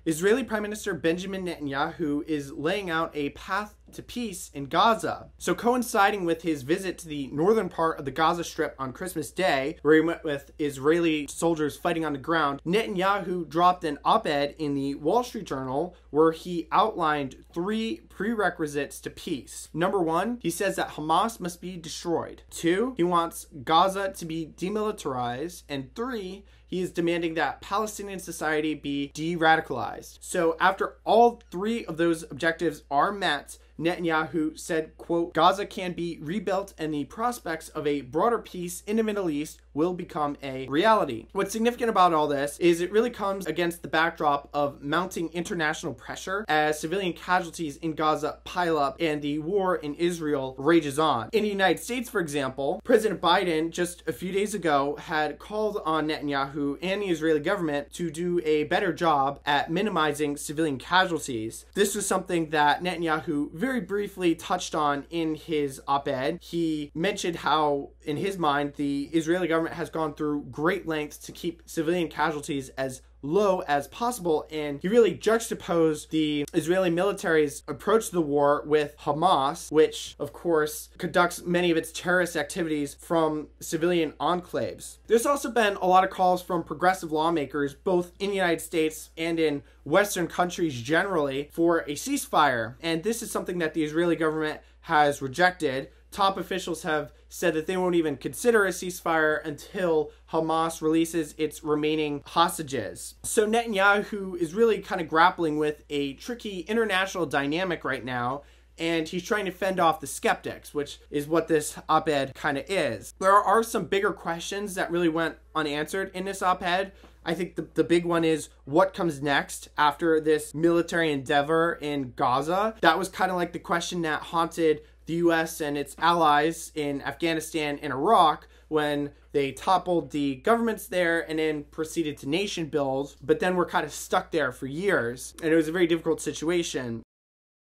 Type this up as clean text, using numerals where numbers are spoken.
Israeli Prime Minister Benjamin Netanyahu is laying out a path to peace in Gaza. So coinciding with his visit to the northern part of the Gaza Strip on Christmas Day, where he met with Israeli soldiers fighting on the ground, Netanyahu dropped an op-ed in the Wall Street Journal where he outlined 3 prerequisites to peace. Number 1, he says that Hamas must be destroyed. 2, he wants Gaza to be demilitarized. And 3, he is demanding that Palestinian society be deradicalized. So after all 3 of those objectives are met, Netanyahu said, quote, Gaza can be rebuilt and the prospects of a broader peace in the Middle East will become a reality. What's significant about all this is it really comes against the backdrop of mounting international pressure as civilian casualties in Gaza pile up and the war in Israel rages on. In the United States, for example, President Biden just a few days ago had called on Netanyahu and the Israeli government to do a better job at minimizing civilian casualties. This was something that Netanyahu very briefly touched on in his op-ed. He mentioned how, in his mind, the Israeli government has gone through great lengths to keep civilian casualties as low as possible, and he really juxtaposed the Israeli military's approach to the war with Hamas, which of course conducts many of its terrorist activities from civilian enclaves. There's also been a lot of calls from progressive lawmakers, both in the United States and in Western countries generally, for a ceasefire, and this is something that the Israeli government has rejected. Top officials have said that they won't even consider a ceasefire until Hamas releases its remaining hostages. So Netanyahu is really kind of grappling with a tricky international dynamic right now, and he's trying to fend off the skeptics, which is what this op-ed kind of is. There are some bigger questions that really went unanswered in this op-ed. I think the big one is what comes next after this military endeavor in Gaza. That was kind of like the question that haunted the US and its allies in Afghanistan and Iraq when they toppled the governments there and then proceeded to nation build, but then were kind of stuck there for years. And it was a very difficult situation.